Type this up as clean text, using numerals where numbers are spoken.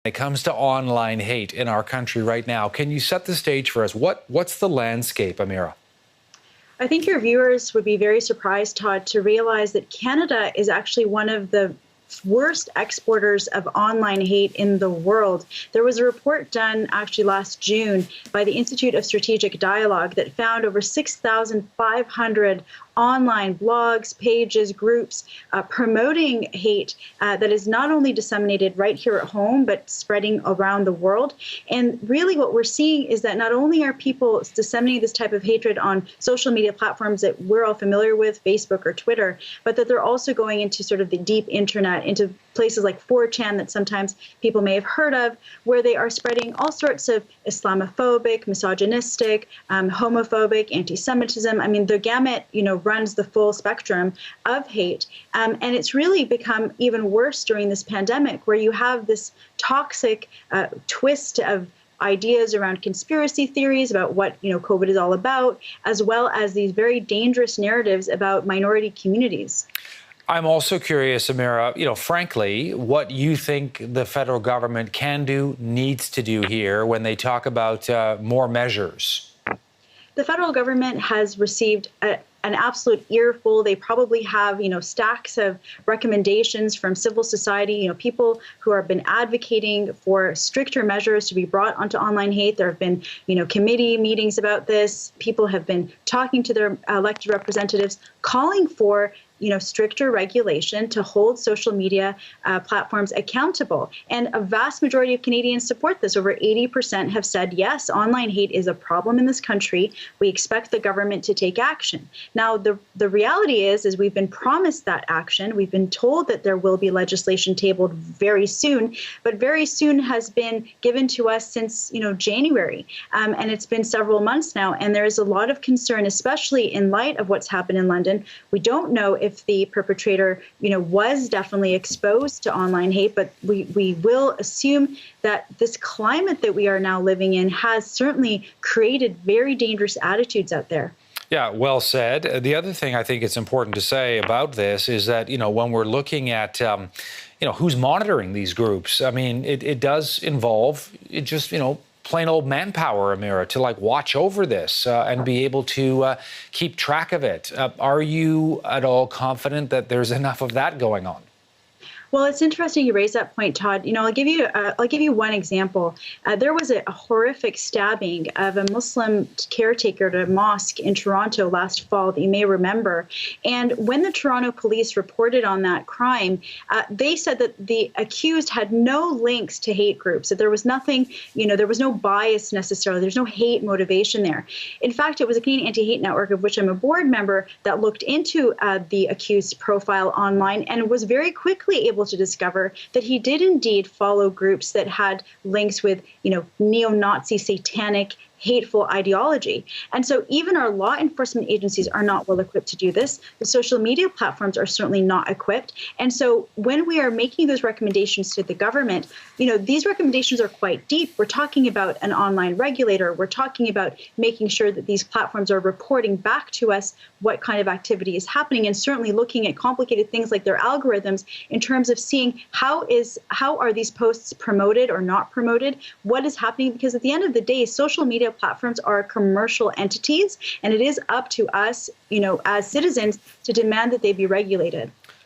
It comes to online hate in our country right now. Can you set the stage for us? What's the landscape, Amira? I think your viewers would be very surprised, Todd, to realize that Canada is actually one of the worst exporters of online hate in the world. There was a report done actually last June by the Institute of Strategic Dialogue that found over 6,500 online blogs, pages, groups promoting hate that is not only disseminated right here at home, but spreading around the world. And really what we're seeing is that not only are people disseminating this type of hatred on social media platforms that we're all familiar with, Facebook or Twitter, but that they're also going into sort of the deep internet, into places like 4chan that sometimes people may have heard of, where they are spreading all sorts of Islamophobic, misogynistic, homophobic, anti-Semitism. I mean, the gamut, runs the full spectrum of hate. And it's really become even worse during this pandemic, where you have this toxic twist of ideas around conspiracy theories about what COVID is all about, as well as these very dangerous narratives about minority communities. I'm also curious, Amira, frankly, what you think the federal government can do, needs to do here when they talk about more measures. The federal government has received an absolute earful. They probably have, stacks of recommendations from civil society, people who have been advocating for stricter measures to be brought onto online hate. There have been, committee meetings about this. People have been talking to their elected representatives, calling for stricter regulation to hold social media platforms accountable. And a vast majority of Canadians support this. Over 80% have said, yes, online hate is a problem in this country. We expect the government to take action. Now, the reality is we've been promised that action. We've been told that there will be legislation tabled very soon, but very soon has been given to us since, January. And it's been several months now. And there is a lot of concern, especially in light of what's happened in London. We don't know if the perpetrator, was definitely exposed to online hate, but we will assume that this climate that we are now living in has certainly created very dangerous attitudes out there. Yeah, well said. The other thing I think it's important to say about this is that, when we're looking at, who's monitoring these groups, I mean, it does involve plain old manpower, Amira, to watch over this and be able to keep track of it. Are you at all confident that there's enough of that going on? Well, it's interesting you raise that point, Todd. I'll give you one example. There was a horrific stabbing of a Muslim caretaker at a mosque in Toronto last fall that you may remember. And when the Toronto police reported on that crime, they said that the accused had no links to hate groups, that there was nothing, there was no bias necessarily. There's no hate motivation there. In fact, it was a Canadian Anti-Hate Network, of which I'm a board member, that looked into the accused's profile online and was very quickly able to discover that he did indeed follow groups that had links with, neo-Nazi, satanic, hateful ideology. And so even our law enforcement agencies are not well equipped to do this. The social media platforms are certainly not equipped. And so when we are making those recommendations to the government, these recommendations are quite deep. We're talking about an online regulator. We're talking about making sure that these platforms are reporting back to us what kind of activity is happening, and certainly looking at complicated things like their algorithms in terms of seeing how are these posts promoted or not promoted, what is happening, because at the end of the day, social media platforms are commercial entities, and it is up to us, as citizens, to demand that they be regulated.